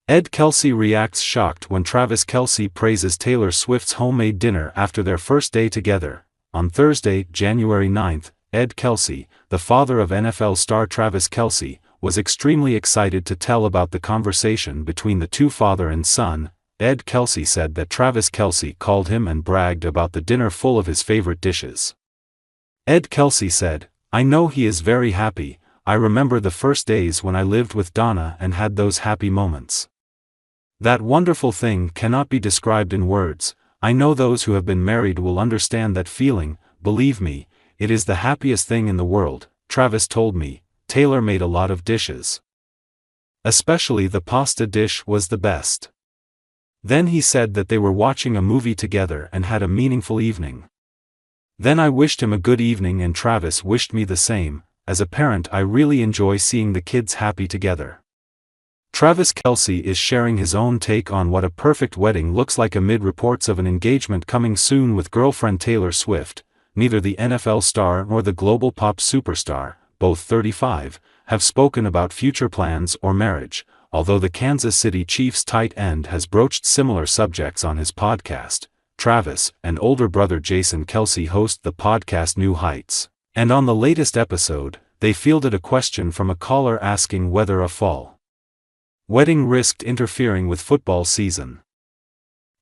Ed Kelce reacts shocked when Travis Kelce praises Taylor Swift's homemade dinner after their first day together. On Thursday, January 9th, Ed Kelce, the father of NFL star Travis Kelce, was extremely excited to tell about the conversation between the two father and son. Ed Kelce said that Travis Kelce called him and bragged about the dinner full of his favorite dishes. Ed Kelce said, "I know he is very happy. I remember the first days when I lived with Donna and had those happy moments. That wonderful thing cannot be described in words. I know those who have been married will understand that feeling. Believe me, it is the happiest thing in the world." Travis told me, "Taylor made a lot of dishes. Especially the pasta dish was the best." Then he said that they were watching a movie together and had a meaningful evening. "Then I wished him a good evening and Travis wished me the same. As a parent, I really enjoy seeing the kids happy together." Travis Kelce is sharing his own take on what a perfect wedding looks like amid reports of an engagement coming soon with girlfriend Taylor Swift. Neither the NFL star nor the global pop superstar, both 35, have spoken about future plans or marriage, although the Kansas City Chiefs tight end has broached similar subjects on his podcast. Travis and older brother Jason Kelce host the podcast New Heights, and on the latest episode, they fielded a question from a caller asking whether a fall wedding risked interfering with football season.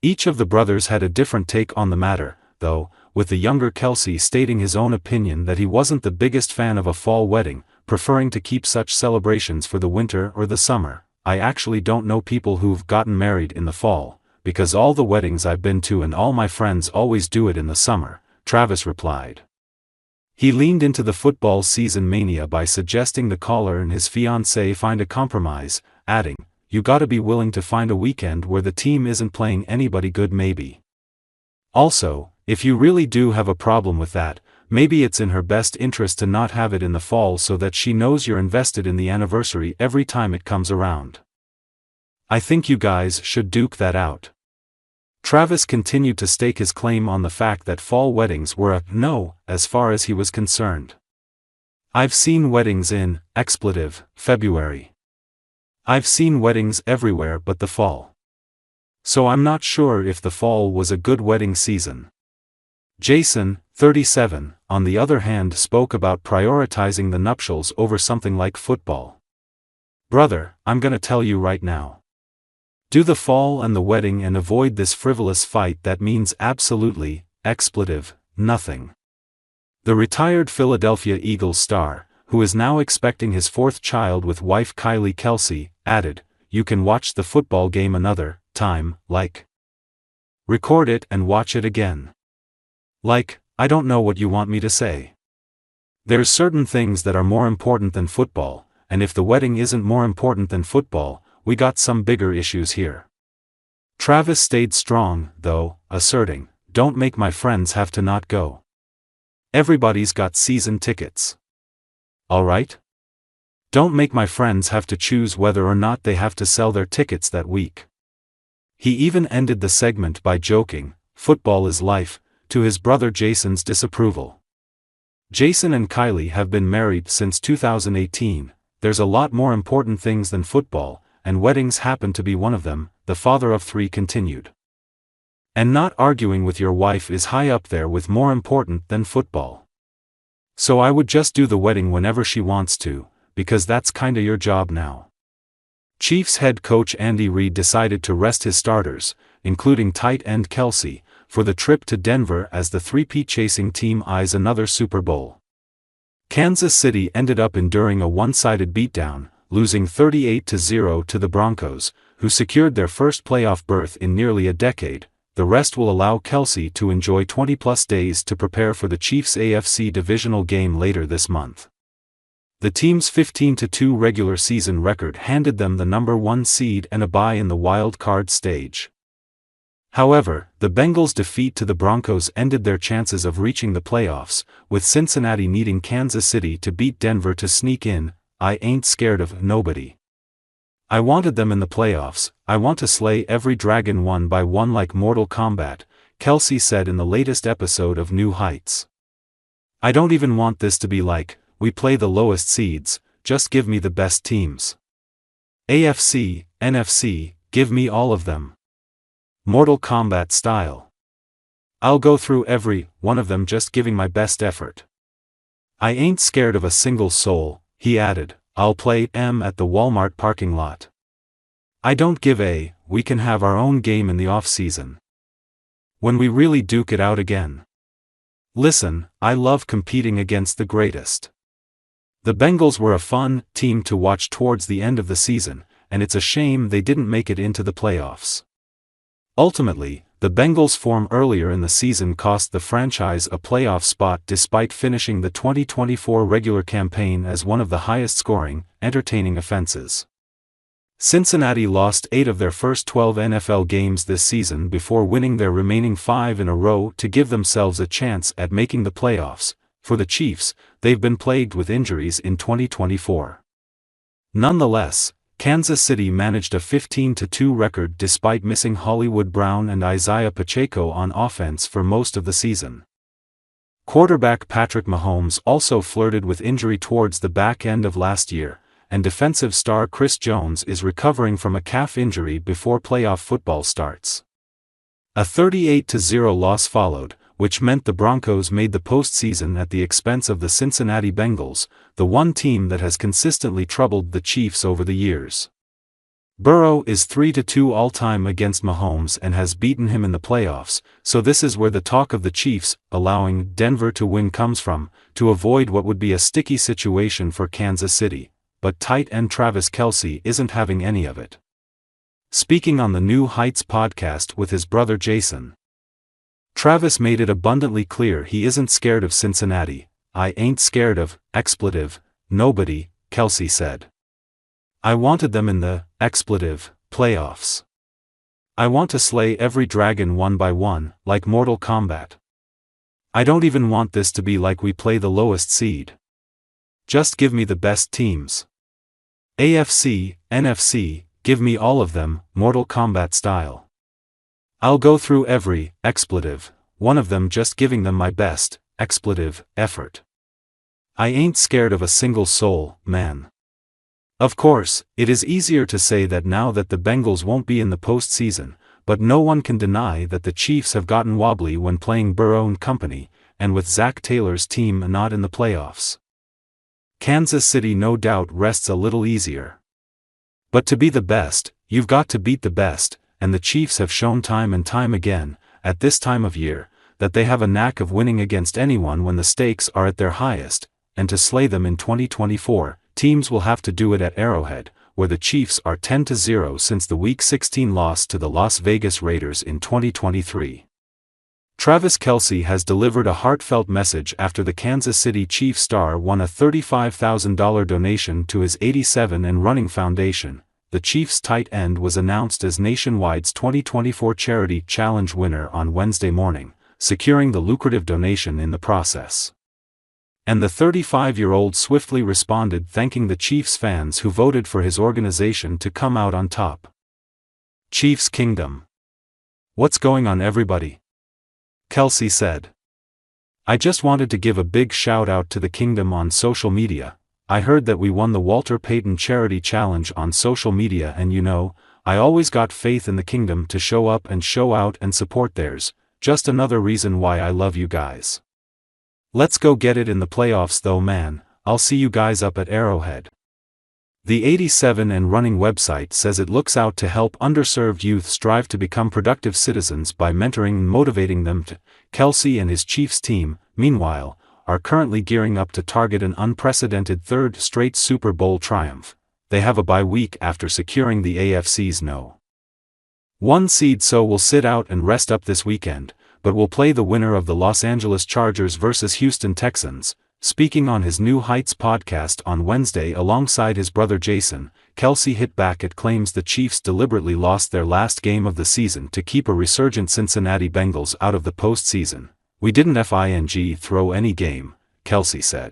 Each of the brothers had a different take on the matter, though, with the younger Kelce stating his own opinion that he wasn't the biggest fan of a fall wedding, preferring to keep such celebrations for the winter or the summer. "I actually don't know people who've gotten married in the fall, because all the weddings I've been to and all my friends always do it in the summer," Travis replied. He leaned into the football season mania by suggesting the caller and his fiancée find a compromise, adding, "You gotta be willing to find a weekend where the team isn't playing anybody good maybe. Also, if you really do have a problem with that, maybe it's in her best interest to not have it in the fall so that she knows you're invested in the anniversary every time it comes around. I think you guys should duke that out." Travis continued to stake his claim on the fact that fall weddings were a no, as far as he was concerned. "I've seen weddings in February. I've seen weddings everywhere but the fall. So I'm not sure if the fall was a good wedding season." Jason, 37, on the other hand spoke about prioritizing the nuptials over something like football. "Brother, I'm gonna tell you right now. Do the fall and the wedding and avoid this frivolous fight that means absolutely, nothing." The retired Philadelphia Eagles star, who is now expecting his fourth child with wife Kylie Kelce, added, "You can watch the football game another time, record it and watch it again. I don't know what you want me to say. There's certain things that are more important than football, and if the wedding isn't more important than football, we got some bigger issues here." Travis stayed strong, though, asserting, "Don't make my friends have to not go. Everybody's got season tickets. All right? Don't make my friends have to choose whether or not they have to sell their tickets that week." He even ended the segment by joking, "Football is life," to his brother Jason's disapproval. Jason and Kylie have been married since 2018, "There's a lot more important things than football, and weddings happen to be one of them," the father of three continued. "And not arguing with your wife is high up there with more important than football. So I would just do the wedding whenever she wants to, because that's kinda your job now." Chiefs head coach Andy Reid decided to rest his starters, including tight end Kelce, for the trip to Denver as the three-peat chasing team eyes another Super Bowl. Kansas City ended up enduring a one-sided beatdown, losing 38-0 to the Broncos, who secured their first playoff berth in nearly a decade. The rest will allow Kelce to enjoy 20-plus days to prepare for the Chiefs' AFC divisional game later this month. The team's 15-2 regular season record handed them the number 1 seed and a bye in the wild card stage. However, the Bengals' defeat to the Broncos ended their chances of reaching the playoffs, with Cincinnati needing Kansas City to beat Denver to sneak in. "I ain't scared of nobody. I wanted them in the playoffs. I want to slay every dragon one by one like Mortal Kombat," Kelce said in the latest episode of New Heights. "I don't even want this to be like, we play the lowest seeds, just give me the best teams. AFC, NFC, give me all of them. Mortal Kombat style. I'll go through every one of them just giving my best effort. I ain't scared of a single soul, he added. I'll play at the Walmart parking lot. I don't give a, we can have our own game in the off-season. When we really duke it out again. Listen, I love competing against the greatest. The Bengals were a fun team to watch towards the end of the season, and it's a shame they didn't make it into the playoffs. Ultimately, the Bengals' form earlier in the season cost the franchise a playoff spot despite finishing the 2024 regular campaign as one of the highest-scoring, entertaining offenses. Cincinnati lost 8 of their first 12 NFL games this season before winning their remaining 5 in a row to give themselves a chance at making the playoffs. For the Chiefs, they've been plagued with injuries in 2024. Nonetheless, Kansas City managed a 15-2 record despite missing Hollywood Brown and Isaiah Pacheco on offense for most of the season. Quarterback Patrick Mahomes also flirted with injury towards the back end of last year, and defensive star Chris Jones is recovering from a calf injury before playoff football starts. A 38-0 loss followed, which meant the Broncos made the postseason at the expense of the Cincinnati Bengals, the one team that has consistently troubled the Chiefs over the years. Burrow is 3-2 all-time against Mahomes and has beaten him in the playoffs, so this is where the talk of the Chiefs allowing Denver to win comes from, to avoid what would be a sticky situation for Kansas City, but tight end Travis Kelce isn't having any of it. Speaking on the New Heights podcast with his brother Jason, Travis made it abundantly clear he isn't scared of Cincinnati. I ain't scared of, expletive, nobody, Kelce said. I wanted them in the, expletive, playoffs. I want to slay every dragon one by one, like Mortal Kombat. I don't even want this to be like we play the lowest seed. Just give me the best teams. AFC, NFC, give me all of them, Mortal Kombat style. I'll go through every, expletive, one of them just giving them my best, expletive, effort. I ain't scared of a single soul, man. Of course, it is easier to say that now that the Bengals won't be in the postseason, but no one can deny that the Chiefs have gotten wobbly when playing Burrow and company, and with Zach Taylor's team not in the playoffs. Kansas City no doubt rests a little easier. But to be the best, you've got to beat the best, and the Chiefs have shown time and time again, at this time of year, that they have a knack of winning against anyone when the stakes are at their highest, and to slay them in 2024, teams will have to do it at Arrowhead, where the Chiefs are 10-0 since the Week 16 loss to the Las Vegas Raiders in 2023. Travis Kelce has delivered a heartfelt message after the Kansas City Chiefs star won a $35,000 donation to his 87 and Running Foundation. The Chiefs tight end was announced as Nationwide's 2024 Charity Challenge winner on Wednesday morning, securing the lucrative donation in the process. And the 35-year-old swiftly responded, thanking the Chiefs fans who voted for his organization to come out on top. Chiefs Kingdom. What's going on, everybody? Kelce said. I just wanted to give a big shout out to the Kingdom on social media. I heard that we won the Walter Payton Charity Challenge on social media, and you know, I always got faith in the Kingdom to show up and show out and support theirs. Just another reason why I love you guys. Let's go get it in the playoffs though, man. I'll see you guys up at Arrowhead. The 87 and Running website says it looks out to help underserved youth strive to become productive citizens by mentoring and motivating them to. Kelce and his Chiefs team, meanwhile, are currently gearing up to target an unprecedented third straight Super Bowl triumph. They have a bye week after securing the AFC's No. 1 seed, so will sit out and rest up this weekend, but will play the winner of the Los Angeles Chargers versus Houston Texans. Speaking on his New Heights podcast on Wednesday alongside his brother Jason, Kelce hit back at claims the Chiefs deliberately lost their last game of the season to keep a resurgent Cincinnati Bengals out of the postseason. We didn't throw any game, Kelce said.